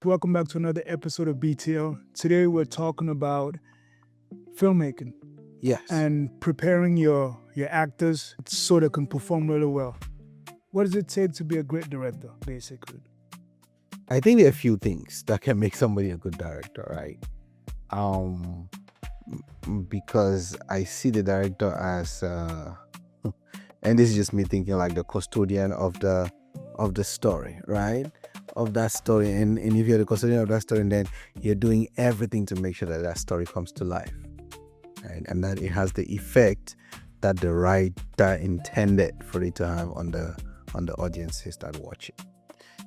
Welcome back to another episode of BTL. Today we're talking about filmmaking. Yes. And preparing your actors so they can perform really well. What does it take to be a great director, basically? I think there are a few things that can make somebody a good director, right? Because I see the director as, and this is just me thinking like the custodian of the story, right? Of that story, and if you're the custodian of that story, then you're doing everything to make sure that that story comes to life, right? And that it has the effect that the writer intended for it to have on the audiences that watch it.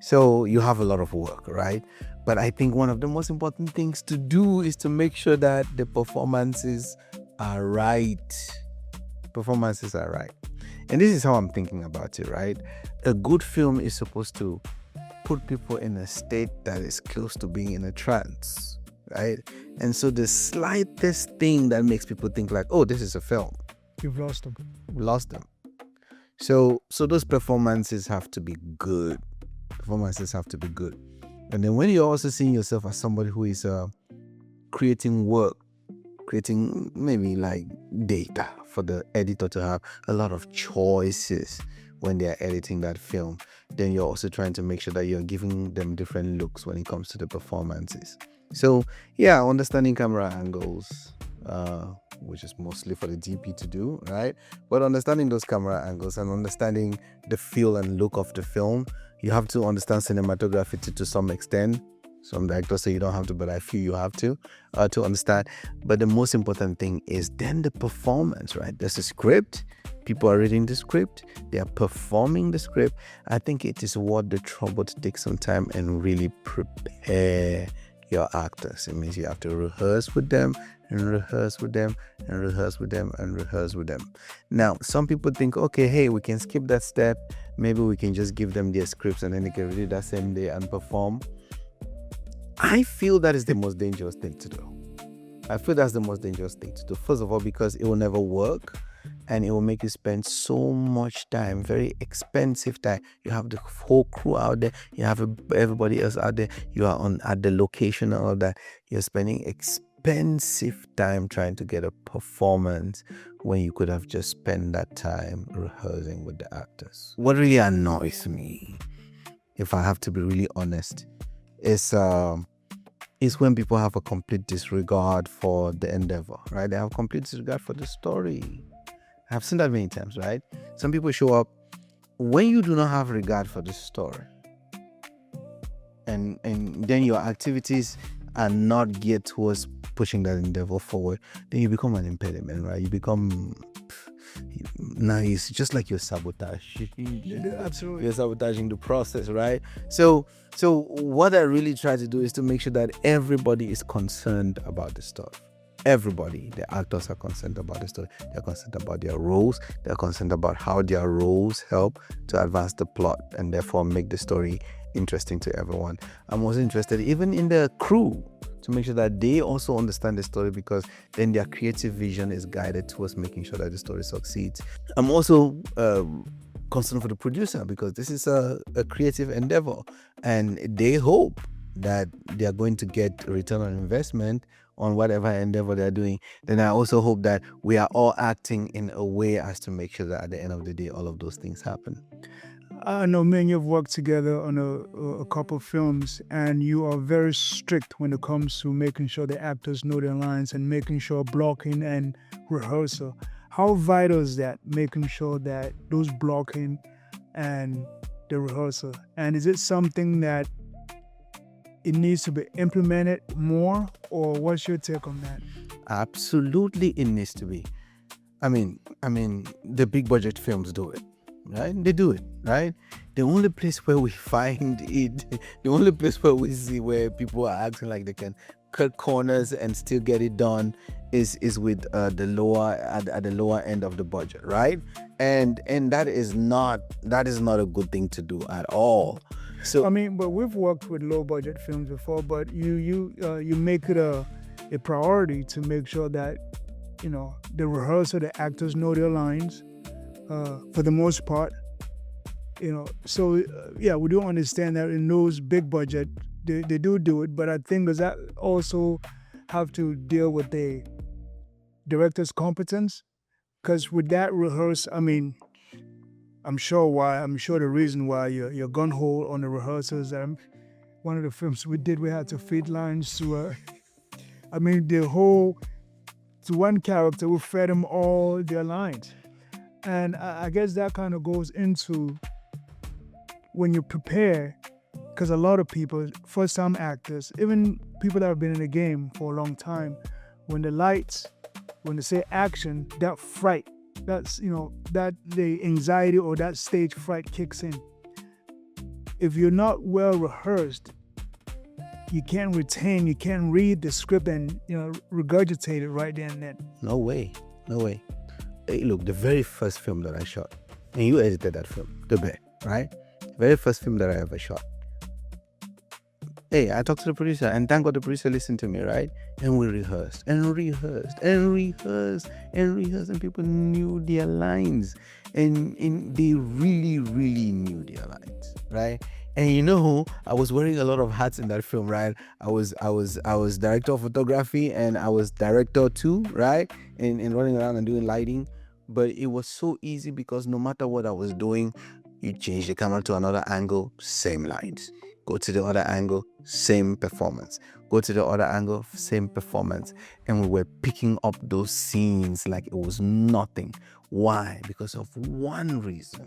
So you have a lot of work, right? But I think one of the most important things to do is to make sure that the performances are right. Performances are right. And this is how I'm thinking about it, right? A good film is supposed to put people in a state that is close to being in a trance, right? And so the slightest thing that makes people think like, oh, this is a film. You've lost them. We lost them. So those performances have to be good. Performances have to be good. And then when you're also seeing yourself as somebody who is creating work, creating maybe like data for the editor to have a lot of choices when they are editing that film, then you're also trying to make sure that you're giving them different looks when it comes to the performances. So yeah, understanding camera angles, which is mostly for the DP to do, right? But understanding those camera angles and understanding the feel and look of the film, you have to understand cinematography to some extent. Some directors say you don't have to, but I feel you have to understand. But the most important thing is then the performance, right? There's a script. People are reading the script. They are performing the script. I think it is worth the trouble to take some time and really prepare your actors. It means you have to rehearse with them and rehearse with them and rehearse with them and rehearse with them. Now, some people think, okay, hey, we can skip that step. Maybe we can just give them their scripts and then they can read it that same day and perform. I feel that is the most dangerous thing to do. I feel that's the most dangerous thing to do. First of all, because it will never work and it will make you spend so much time, very expensive time. You have the whole crew out there. You have everybody else out there. You are at the location and all that. You're spending expensive time trying to get a performance when you could have just spent that time rehearsing with the actors. What really annoys me, if I have to be really honest, is when people have a complete disregard for the endeavor, right? They have complete disregard for the story. I've seen that many times, right? Some people show up when you do not have regard for the story, and then your activities are not geared towards pushing that endeavor forward, then you become an impediment, right? You become it's just like you're sabotaging. Absolutely. You're sabotaging the process, right? So what I really try to do is to make sure that everybody is concerned about the story. Everybody, the actors are concerned about the story. They're concerned about their roles. They're concerned about how their roles help to advance the plot and therefore make the story interesting to everyone. I'm also interested even in the crew to make sure that they also understand the story, because then their creative vision is guided towards making sure that the story succeeds. I'm also concerned for the producer, because this is a creative endeavor and they hope that they are going to get a return on investment on whatever endeavor they're doing. Then I also hope that we are all acting in a way as to make sure that at the end of the day, all of those things happen. I know, man, you've worked together on a couple of films, and you are very strict when it comes to making sure the actors know their lines and making sure blocking and rehearsal. How vital is that, making sure that those blocking and the rehearsal? And is it something that it needs to be implemented more, or what's your take on that? Absolutely, it needs to be. I mean, the big budget films do it, right? They do it, right? The only place where we find it, the only place where we see where people are acting like they can cut corners and still get it done is with the lower end of the budget, right? And that is not a good thing to do at all. So I mean, but we've worked with low budget films before, but you make it a priority to make sure that the rehearsal, the actors know their lines for the most part. So yeah, we do understand that in those big budget they do it, but I think does that also have to deal with the director's competence? Because with that rehearse, I mean, I'm sure the reason why you're gun ho on the rehearsals. One of the films we did, we had to feed lines to. I mean, the whole to one character, we fed them all their lines, and I guess that kind of goes into when you prepare, because a lot of people, first-time actors, even people that have been in the game for a long time, when they say action, that fright, that the anxiety or that stage fright kicks in. If you're not well rehearsed, you can't read the script and regurgitate it right there and then. No way. Hey, look, the very first film that I shot, and you edited that film, The Bear, right? Very first film that I ever shot. Hey, I talked to the producer, and thank God the producer listened to me, right? And we rehearsed, and people knew their lines, and they really, really knew their lines, right? And I was wearing a lot of hats in that film, right? I was director of photography, and I was director too, right? And running around and doing lighting. But it was so easy because no matter what I was doing, you change the camera to another angle, same lines. Go to the other angle, same performance. Go to the other angle, same performance. And we were picking up those scenes like it was nothing. Why? Because of one reason.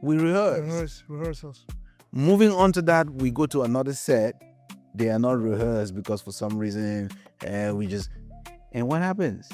We rehearsed. Rehearsals. Moving on to that, we go to another set. They are not rehearsed because for some reason, and what happens?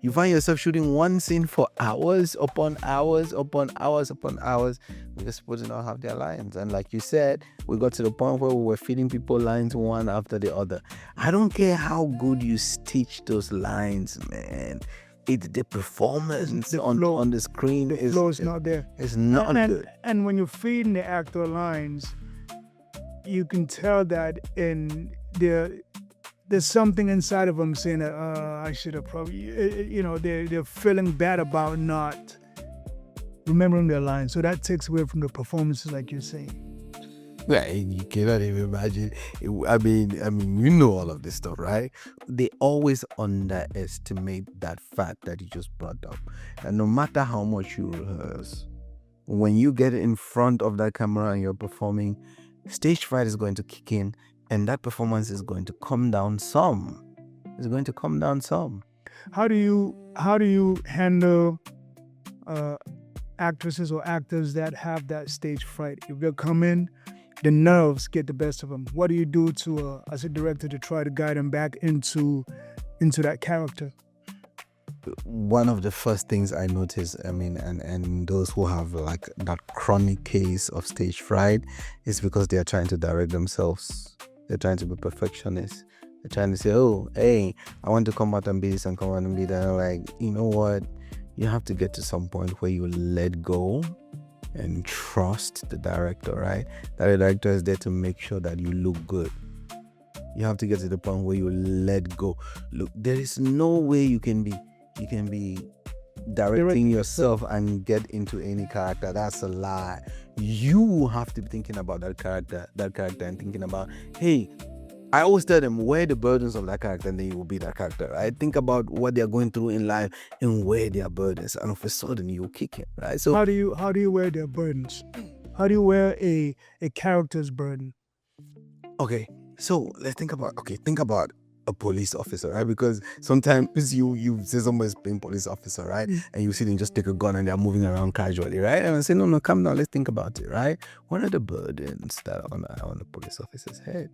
You find yourself shooting one scene for hours upon hours because people do not have their lines. And like you said, we got to the point where we were feeding people lines one after the other. I don't care how good you stitch those lines, man. It's the performance on the screen. The flow is not there. It's not good. And when you're feeding the actor lines, you can tell that there's something inside of them saying that I should have probably, they're feeling bad about not remembering their lines. So that takes away from the performances, like you're saying. Yeah, you cannot even imagine. I mean, all of this stuff, right? They always underestimate that fact that you just brought up. And no matter how much you rehearse, when you get in front of that camera and you're performing, stage fright is going to kick in, and that performance is going to come down some. How do you handle actresses or actors that have that stage fright? If they come in, the nerves get the best of them. What do you do to, as a director, to try to guide them back into that character? One of the first things I notice, and those who have like that chronic case of stage fright, is because they are trying to direct themselves. They're trying to be perfectionists. They're trying to say, oh, hey, I want to come out and be this and come out and be that. And like, you know what? You have to get to some point where you let go and trust the director, right? That the director is there to make sure that you look good. You have to get to the point where you let go. Look, there is no way you can be directing yourself and get into any character. That's a lie. You have to be thinking about that character and thinking about, hey, I always tell them, wear the burdens of that character and then you will be that character, right? Think about what they're going through in life and wear their burdens, and all of a sudden you'll kick it, right? So how do you wear their burdens? How do you wear a character's burden? Okay, so let's think about a police officer, right? Because sometimes you see somebody's being police officer, right? And you see them just take a gun and they're moving around casually, right? And I say, no, come down, let's think about it, right? What are the burdens that are on the police officer's head?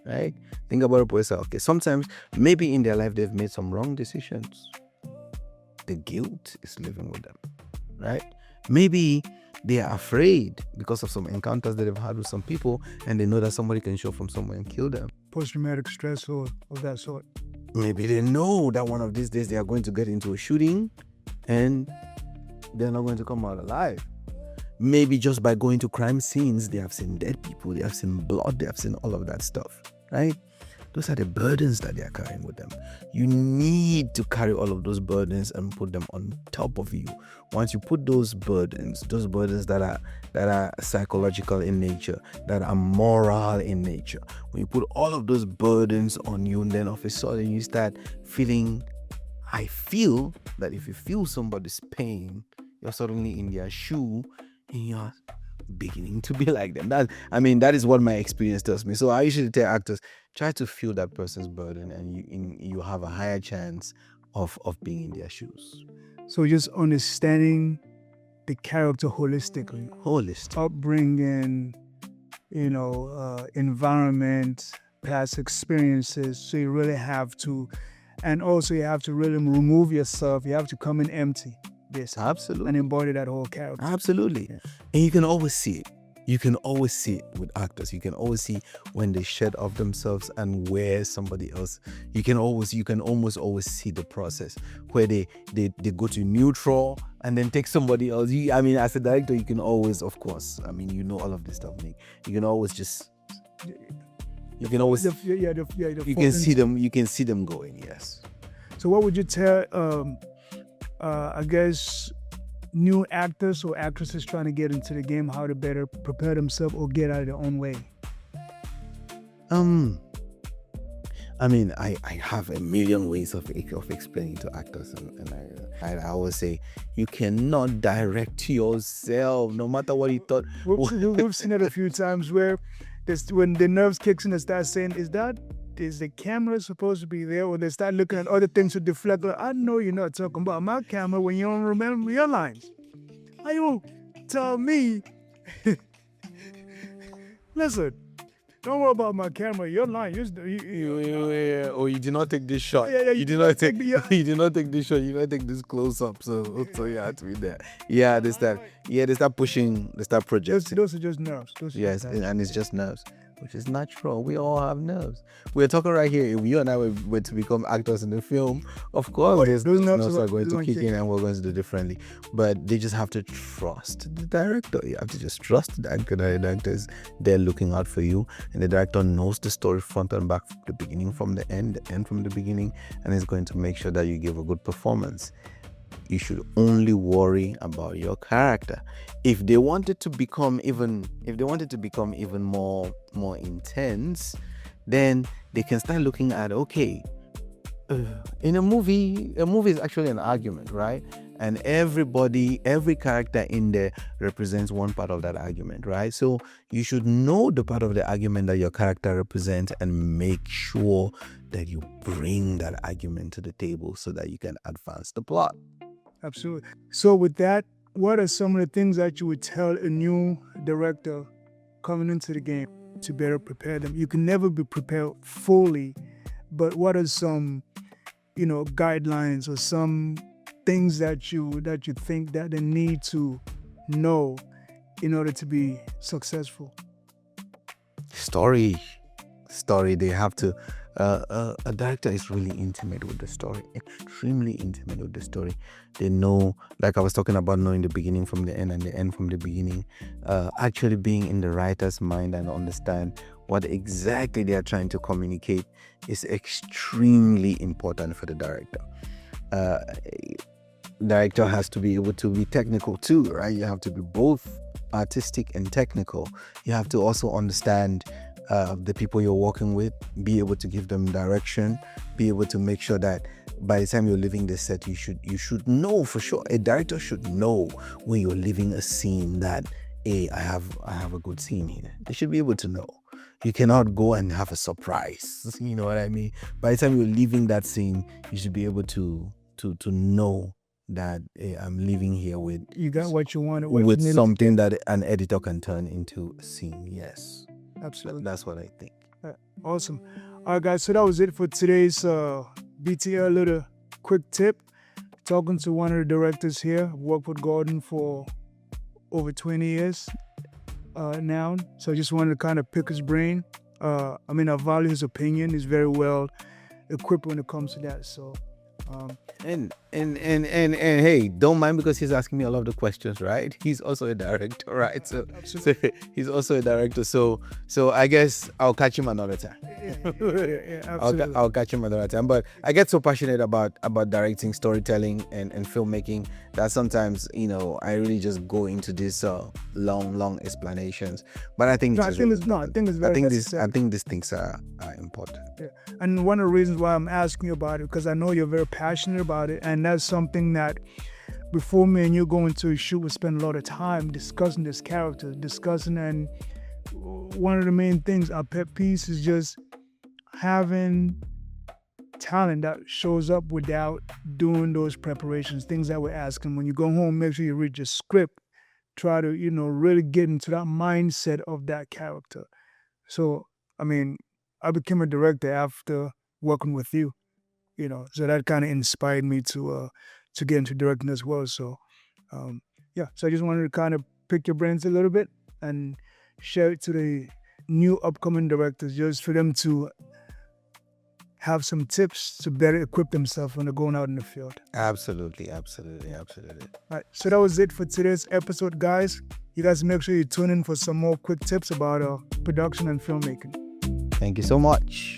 Right? Think about a police officer. Okay, sometimes maybe in their life they've made some wrong decisions. The guilt is living with them, right? Maybe they are afraid because of some encounters that they've had with some people, and they know that somebody can show from somewhere and kill them. Post-traumatic stress or of that sort. Maybe they know that one of these days they are going to get into a shooting and they're not going to come out alive. Maybe just by going to crime scenes, they have seen dead people, they have seen blood, they have seen all of that stuff, right? those are the burdens that they are carrying with them. You need to carry all of those burdens and put them on top of you. Once you put those burdens that are psychological in nature, that are moral in nature, when you put all of those burdens on you, and then all of a sudden you start feeling, I feel that if you feel somebody's pain, you're suddenly in their shoe and you're beginning to be like them. That is what my experience tells me. So I usually tell actors, try to feel that person's burden, and you have a higher chance of being in their shoes. So just understanding the character holistically. Upbringing, environment, past experiences. So you really have to, and also you have to really remove yourself. You have to come in empty. Yes, Absolutely. and embody that whole character. Absolutely. Yeah. And you can always see it. You can always see it with actors. You can always see when they shed off themselves and wear somebody else. You can almost always see the process where they go to neutral and then take somebody else. As a director, you can always, of course, all of this stuff, Nick. You can always just, you can always, you can see them. You can see them going. Yes. So what would you tell, I guess, new actors or actresses trying to get into the game, how to better prepare themselves or get out of their own way? I have a million ways of explaining to actors, and I always say, you cannot direct yourself, no matter what you thought. We've seen it a few times where when the nerves kicks in, they start saying, is the camera supposed to be there? Or they start looking at other things to deflect. Like, I know you're not talking about my camera when you don't remember your lines. How you tell me? Listen, don't worry about my camera. Your line, you did not take this shot. Yeah, you did not take. You did not take this shot. You did not take this close up. So you have to be there. Yeah, they start pushing. They start projecting. Those are just nerves. Yes, and it's just nerves, which is natural. We all have nerves. We're talking right here. If you and I were to become actors in the film, of course, those nerves are going to kick in, and we're going to do differently. But they just have to trust the director. You have to just trust the directors. They're looking out for you, and the director knows the story front and back, from the beginning from the end from the beginning, and is going to make sure that you give a good performance. You should only worry about your character. If they wanted to become even more intense, then they can start looking at, okay, in a movie is actually an argument, right? And every character in there represents one part of that argument, right? So you should know the part of the argument that your character represents and make sure that you bring that argument to the table so that you can advance the plot. Absolutely. So with that, what are some of the things that you would tell a new director coming into the game to better prepare them? You can never be prepared fully, but what are some, guidelines or some things that you think that they need to know in order to be successful? Story. They have to. A director is really intimate with the story, extremely intimate with the story. They know, like I was talking about, knowing the beginning from the end and the end from the beginning. Actually being in the writer's mind and understand what exactly they are trying to communicate is extremely important for the director. Director has to be able to be technical too, right? You have to be both artistic and technical. You have to also understand the people you're working with, be able to give them direction, be able to make sure that by the time you're leaving the set, you should know for sure. A director should know when you're leaving a scene that, hey, I have a good scene here. They should be able to know. You cannot go and have a surprise. You know what I mean? By the time you're leaving that scene, you should be able to know that, hey, I'm leaving here with, you got what you wanted with something that an editor can turn into a scene. Yes. Absolutely. That's what I think. Awesome. All right, guys. So that was it for today's BTL little quick tip. Talking to one of the directors here. I've worked with Gordon for over 20 years now. So I just wanted to kind of pick his brain. I value his opinion. He's very well equipped when it comes to that. So. And and hey, don't mind because he's asking me a lot of the questions, right? He's also a director, right? So he's also a director. So I guess I'll catch him another time. Absolutely. I'll catch him another time. But I get so passionate about directing, storytelling, and filmmaking that sometimes, you know, I really just go into these long explanations. But I think No, I think it's not. I think it's very necessary. I think these things are important. Yeah. And one of the reasons why I'm asking you about it, because I know you're very passionate about it, and that's something that before me and you go into a shoot, we spend a lot of time discussing this character, and one of the main things, our pet peeves is just having talent that shows up without doing those preparations, things that we're asking. When you go home, make sure you read your script, try to, you know, really get into that mindset of that character. So, I mean, I became a director after working with you, you know, so that kind of inspired me to get into directing as well. So, yeah, so I just wanted to kind of pick your brains a little bit and share it to the new upcoming directors, just for them to have some tips to better equip themselves when they're going out in the field. Absolutely. All right, so that was it for today's episode, guys. You guys make sure you tune in for some more quick tips about production and filmmaking. Thank you so much.